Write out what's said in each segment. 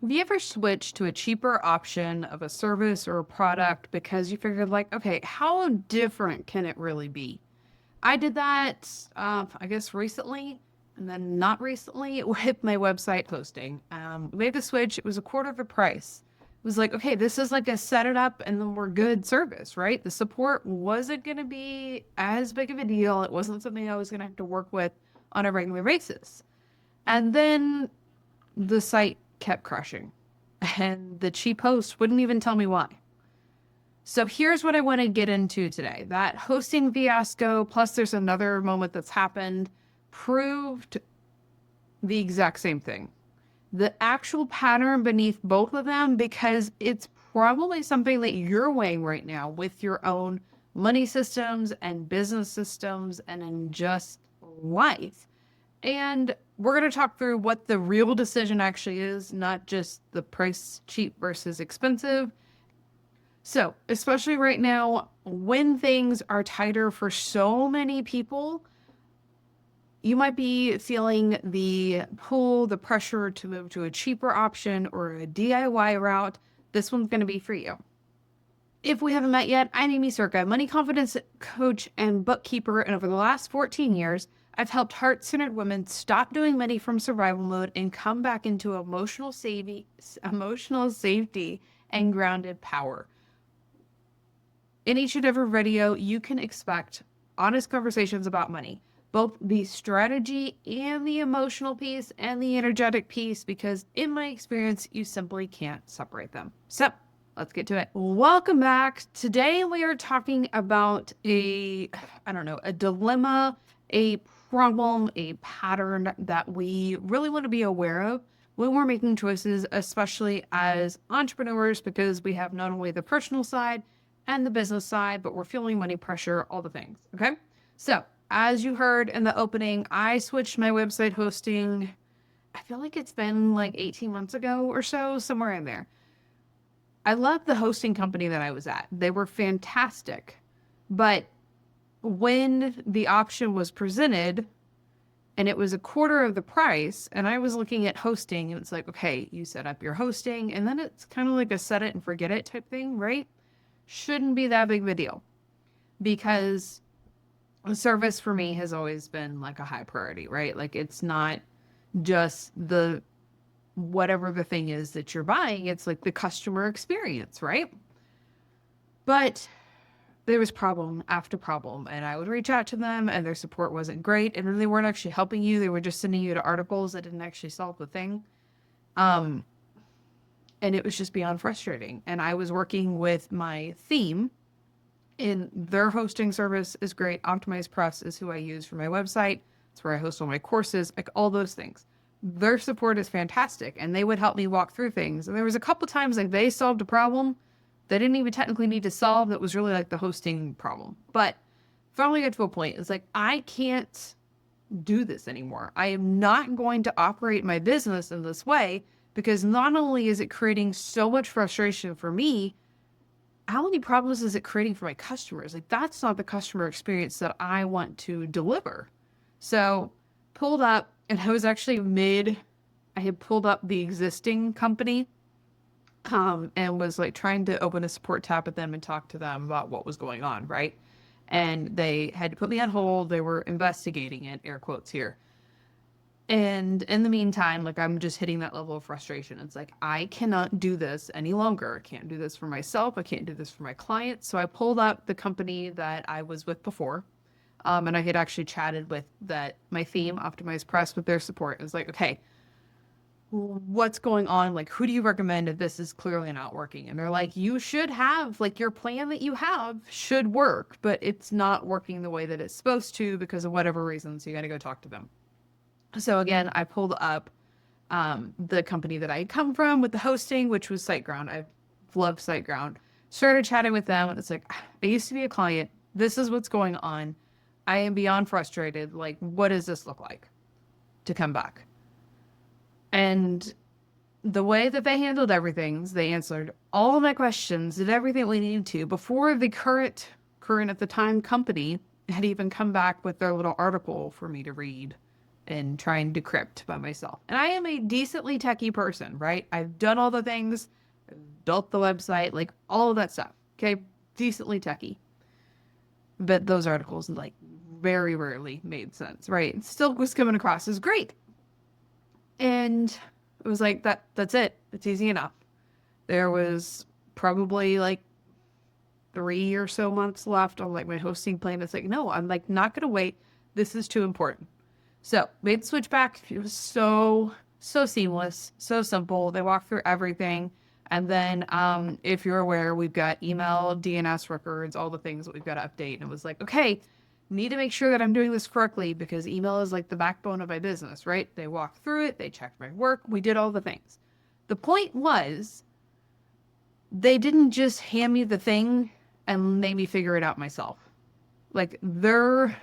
Have you ever switched to a cheaper option of a service or a product because you figured like, okay, how different can it really be? I did that, I guess recently, and then not recently with my website hosting. We made the switch. It was a quarter of the price. It was like, okay, this is like a set it up and then we're good service, right? The support wasn't going to be as big of a deal. It wasn't something I was going to have to work with on a regular basis. And then the site kept crashing, and the cheap host wouldn't even tell me why. So here's what I want to get into today. That hosting fiasco, plus there's another moment that's happened, proved the exact same thing. The actual pattern beneath both of them, because it's probably something that you're weighing right now with your own money systems and business systems and in just life. And we're going to talk through what the real decision actually is, not just the price cheap versus expensive. So, especially right now, when things are tighter for so many people, you might be feeling the pull, the pressure to move to a cheaper option or a DIY route. This one's going to be for you. If we haven't met yet, I'm Amy Circa, money confidence coach and bookkeeper, and over the last 14 years, I've helped heart-centered women stop doing money from survival mode and come back into emotional safety and grounded power. In each and every video, you can expect honest conversations about money, both the strategy and the emotional piece and the energetic piece, because in my experience, you simply can't separate them. So let's get to it. Welcome back. Today we are talking about a dilemma, a problem, a pattern that we really want to be aware of when we're making choices, especially as entrepreneurs, because we have not only the personal side and the business side, but we're feeling money pressure, all the things. Okay. So as you heard in the opening, I switched my website hosting. I feel like it's been like 18 months ago or so, somewhere in there. I loved the hosting company that I was at. They were fantastic. But when the option was presented and it was a quarter of the price, and I was looking at hosting, and it's like, okay, you set up your hosting, and then it's kind of like a set it and forget it type thing, right? Shouldn't be that big of a deal, because service for me has always been like a high priority, right? Like, it's not just the whatever the thing is that you're buying, it's like the customer experience, right? But there was problem after problem, and I would reach out to them and their support wasn't great, and then they weren't actually helping you. They were just sending you to articles that didn't actually solve the thing. And it was just beyond frustrating. And I was working with my theme, and their hosting service is great. Optimized Press is who I use for my website. It's where I host all my courses, like all those things. Their support is fantastic, and they would help me walk through things. And there was a couple times like they solved a problem they didn't even technically need to solve. That was really like the hosting problem. But finally got to a point. It's like, I can't do this anymore. I am not going to operate my business in this way, because not only is it creating so much frustration for me, how many problems is it creating for my customers? Like, that's not the customer experience that I want to deliver. So pulled up, and I was actually I had pulled up the existing company, and was like trying to open a support tab with them and talk to them about what was going on, right? And they had to put me on hold. They were investigating it, air quotes here. And in the meantime, like, I'm just hitting that level of frustration. It's like, I cannot do this any longer. I can't do this for myself. I can't do this for my clients. So I pulled up the company that I was with before. And I had actually chatted with my theme, Optimized Press, with their support. It was like, okay, what's going on? Like, who do you recommend if this is clearly not working? And they're like, you should have, like, your plan that you have should work, but it's not working the way that it's supposed to because of whatever reasons. So you got to go talk to them. So again, I pulled up the company that I had come from with the hosting, which was SiteGround. I loved SiteGround. Started chatting with them, and it's like, I used to be a client. This is what's going on. I am beyond frustrated. Like, what does this look like to come back? And the way that they handled everything is they answered all of my questions, did everything we needed to before the current at the time company had even come back with their little article for me to read and try and decrypt by myself. And I am a decently techie person, right? I've done all the things, built the website, like all of that stuff. Okay. Decently techie. But those articles like very rarely made sense, right? It still was coming across as great. And it was like, that's it. It's easy enough. There was probably like 3 or so months left on like my hosting plan. It's like, no, I'm like not going to wait. This is too important. So made the switch back. It was so seamless, so simple. They walk through everything. And then if you're aware, we've got email, DNS records, all the things that we've got to update. And it was like, okay, need to make sure that I'm doing this correctly because email is like the backbone of my business, right? They walked through it. They checked my work. We did all the things. The point was they didn't just hand me the thing and made me figure it out myself. Like their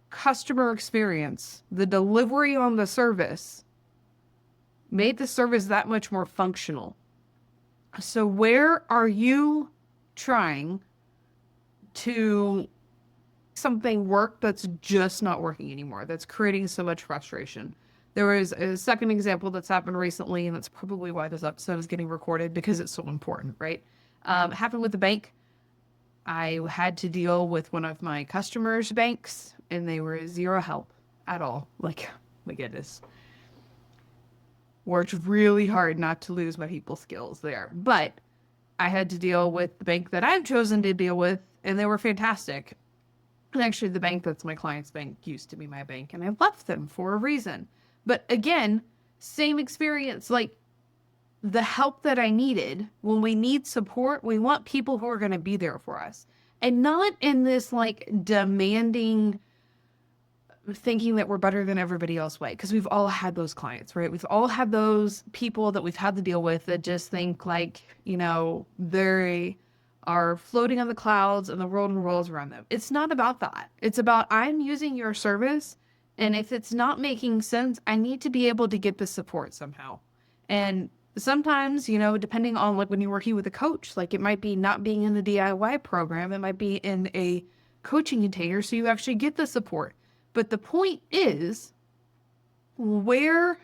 customer experience, the delivery on the service made the service that much more functional. So where are you trying to something work that's just not working anymore, that's creating so much frustration? There was a second example that's happened recently, and that's probably why this episode is getting recorded because it's so important, right? Happened with the bank. I had to deal with one of my customers' banks, and they were zero help at all. Like, my goodness. Worked really hard not to lose my people skills there. But I had to deal with the bank that I've chosen to deal with, and they were fantastic. And actually, the bank that's my client's bank used to be my bank, and I left them for a reason. But again, same experience. Like, the help that I needed, when we need support, we want people who are going to be there for us. And not in this, like, demanding thinking that we're better than everybody else way. Because we've all had those clients, right? We've all had those people that we've had to deal with that just think like, you know, they are floating on the clouds and the world revolves around them. It's not about that. It's about I'm using your service, and if it's not making sense, I need to be able to get the support somehow. And sometimes, you know, depending on like when you're working with a coach, like it might be not being in the DIY program, it might be in a coaching container, so you actually get the support. But the point is, where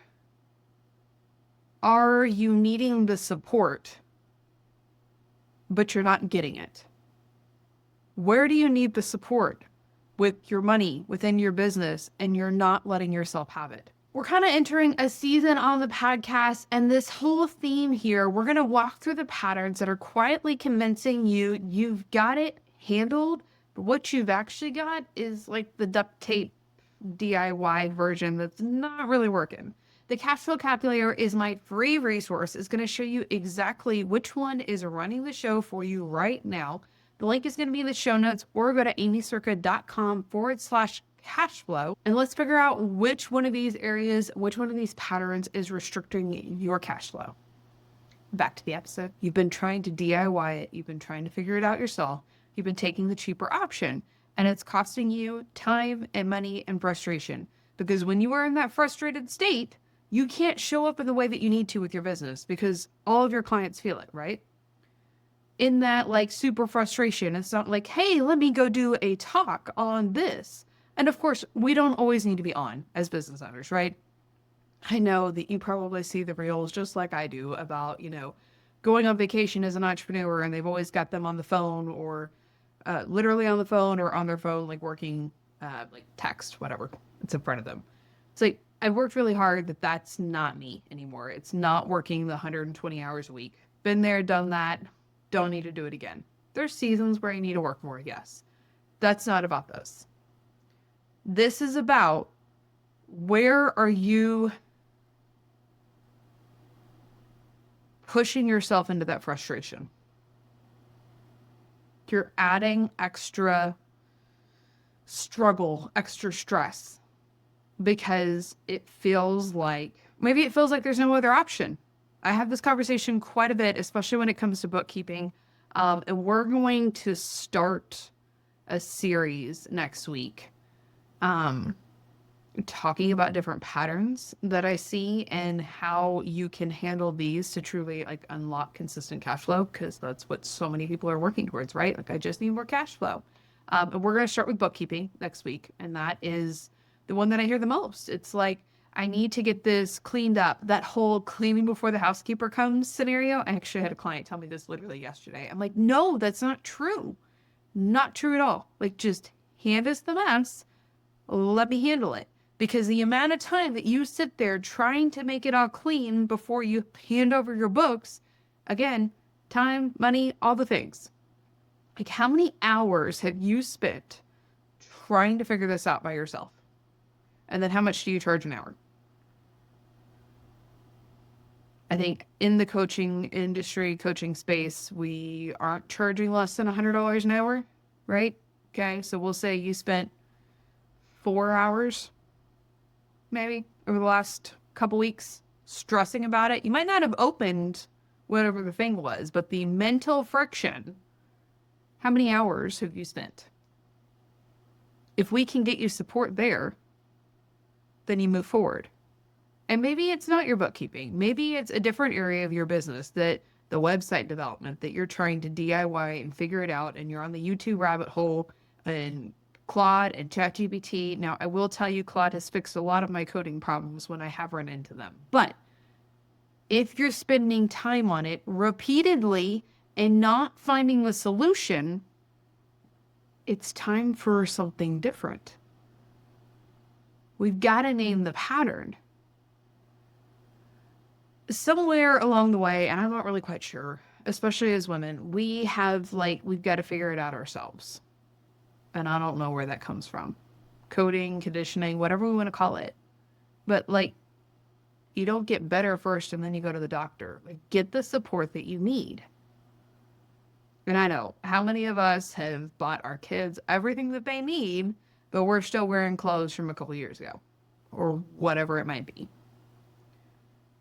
are you needing the support, but you're not getting it? Where do you need the support with your money within your business and you're not letting yourself have it? We're kind of entering a season on the podcast, and this whole theme here, we're going to walk through the patterns that are quietly convincing you you've got it handled, but what you've actually got is like the duct tape DIY version that's not really working. The cash flow calculator is my free resource. It's going to show you exactly which one is running the show for you right now. The link is going to be in the show notes, or go to amycirca.com/cash flow. And let's figure out which one of these areas, which one of these patterns is restricting your cash flow. Back to the episode. You've been trying to DIY it. You've been trying to figure it out yourself. You've been taking the cheaper option. And it's costing you time and money and frustration. Because when you are in that frustrated state, you can't show up in the way that you need to with your business because all of your clients feel it, right? In that like super frustration, it's not like, hey, let me go do a talk on this. And of course, we don't always need to be on as business owners, right? I know that you probably see the reels just like I do about, you know, going on vacation as an entrepreneur, and they've always got them on the phone or literally on the phone or on their phone, like working, like text, whatever, it's in front of them. It's like, I've worked really hard that's not me anymore. It's not working the 120 hours a week. Been there, done that. Don't need to do it again. There's seasons where you need to work more, yes. That's not about this. This is about where are you pushing yourself into that frustration? You're adding extra struggle, extra stress, because it feels like, maybe it feels like there's no other option. I have this conversation quite a bit, especially when it comes to bookkeeping. And we're going to start a series next week, talking about different patterns that I see and how you can handle these to truly like unlock consistent cash flow, because that's what so many people are working towards, right? Like, I just need more cash flow. And we're going to start with bookkeeping next week. And that is the one that I hear the most. It's like, I need to get this cleaned up. That whole cleaning before the housekeeper comes scenario. I actually had a client tell me this literally yesterday. I'm like, no, that's not true. Not true at all. Like, just hand us the mess. Let me handle it. Because the amount of time that you sit there trying to make it all clean before you hand over your books, again, time, money, all the things. Like, how many hours have you spent trying to figure this out by yourself? And then how much do you charge an hour? I think in the coaching industry, coaching space, we aren't charging less than $100 an hour, right? Okay, so we'll say you spent 4 hours, maybe, over the last couple weeks stressing about it. You might not have opened whatever the thing was, but the mental friction, how many hours have you spent? If we can get you support there, then you move forward. And maybe it's not your bookkeeping. Maybe it's a different area of your business, that the website development that you're trying to DIY and figure it out, and you're on the YouTube rabbit hole and Claude and ChatGPT. Now, I will tell you, Claude has fixed a lot of my coding problems when I have run into them. But if you're spending time on it repeatedly and not finding the solution, it's time for something different. We've got to name the pattern. Somewhere along the way, and I'm not really quite sure, especially as women, we've got to figure it out ourselves. And I don't know where that comes from. Coding, conditioning, whatever we want to call it. But you don't get better first and then you go to the doctor. Get the support that you need. And I know how many of us have bought our kids everything that they need, but we're still wearing clothes from a couple years ago, or whatever it might be.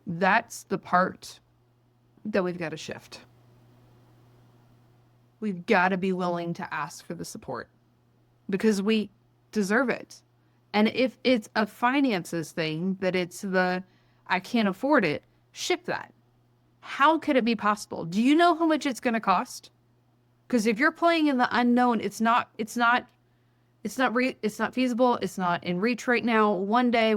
That's the part that we've got to shift. We've got to be willing to ask for the support because we deserve it. And if it's a finances thing, that it's I can't afford it, shift that. How could it be possible? Do you know how much it's going to cost? Because if you're playing in the unknown, it's not feasible. It's not in reach right now. One day,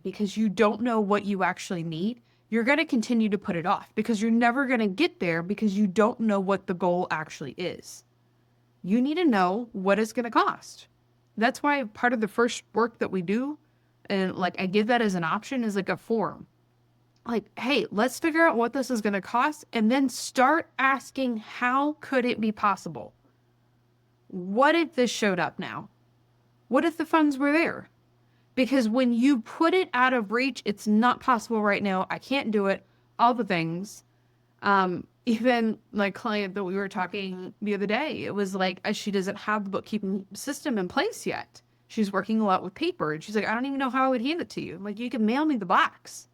because you don't know what you actually need. You're going to continue to put it off because you're never going to get there because you don't know what the goal actually is. You need to know what it's going to cost. That's why part of the first work that we do, and I give that as an option, is a form. Hey, let's figure out what this is going to cost and then start asking, how could it be possible? What if this showed up now? What if the funds were there? Because when you put it out of reach, it's not possible right now. I can't do it. All the things. Even my client that we were talking the other day, it was she doesn't have the bookkeeping system in place yet. She's working a lot with paper. And she's like, I don't even know how I would hand it to you. I'm like, you can mail me the box.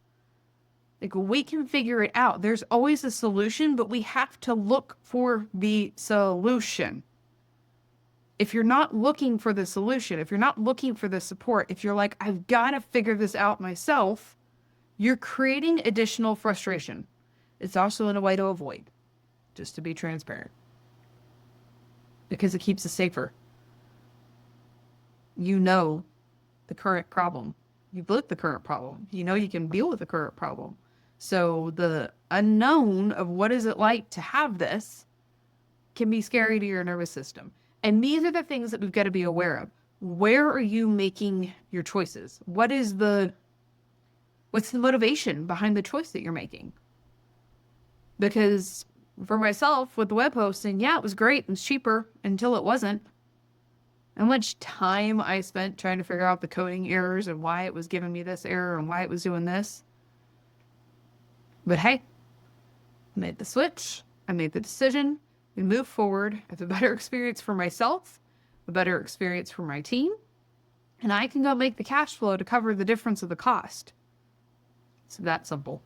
We can figure it out. There's always a solution, but we have to look for the solution. If you're not looking for the solution, if you're not looking for the support, if you're I've got to figure this out myself, you're creating additional frustration. It's also in a way to avoid, just to be transparent, because it keeps us safer. You know the current problem. You've lived the current problem. You know you can deal with the current problem. So the unknown of what is it like to have this can be scary to your nervous system. And these are the things that we've got to be aware of. Where are you making your choices? What's the motivation behind the choice that you're making? Because for myself with the web hosting, yeah, it was great and cheaper until it wasn't. How much time I spent trying to figure out the coding errors and why it was giving me this error and why it was doing this. But hey, I made the switch. I made the decision. We move forward. I have a better experience for myself, a better experience for my team, and I can go make the cash flow to cover the difference of the cost. It's that simple.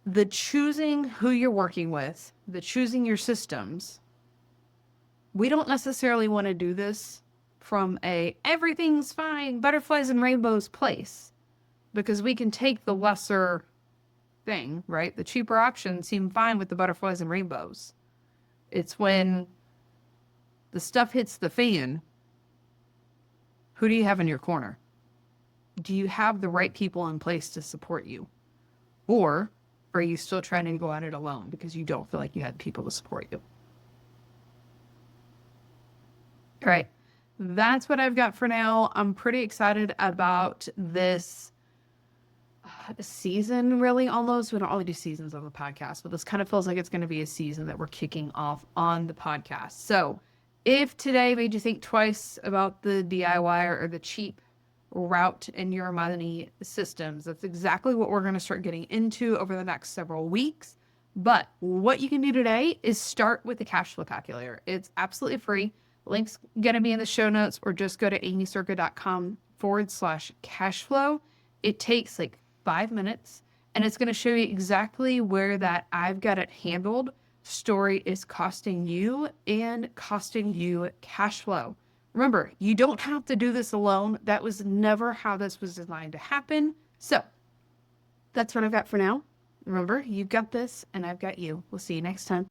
The choosing who you're working with, the choosing your systems, we don't necessarily want to do this from everything's fine, butterflies and rainbows place, because we can take the lesser thing, right? The cheaper options seem fine with the butterflies and rainbows. It's when the stuff hits the fan, Who do you have in your corner? Do you have the right people in place to support you? Or are you still trying to go at it alone because you don't feel like you had people to support you? All right. That's what I've got for now. I'm pretty excited about this season, really, almost. We don't only do seasons on the podcast, but this kind of feels like it's going to be a season that we're kicking off on the podcast. So if today made you think twice about the DIY or the cheap route in your money systems, that's exactly what we're going to start getting into over the next several weeks. But what you can do today is start with the cash flow calculator. It's absolutely free. Link's going to be in the show notes, or just go to amycirca.com/cash flow. It takes like 5 minutes, and it's going to show you exactly where that I've got it handled story is costing you and costing you cash flow. Remember, you don't have to do this alone. That was never how this was designed to happen. So that's what I've got for now. Remember, you've got this and I've got you. We'll see you next time.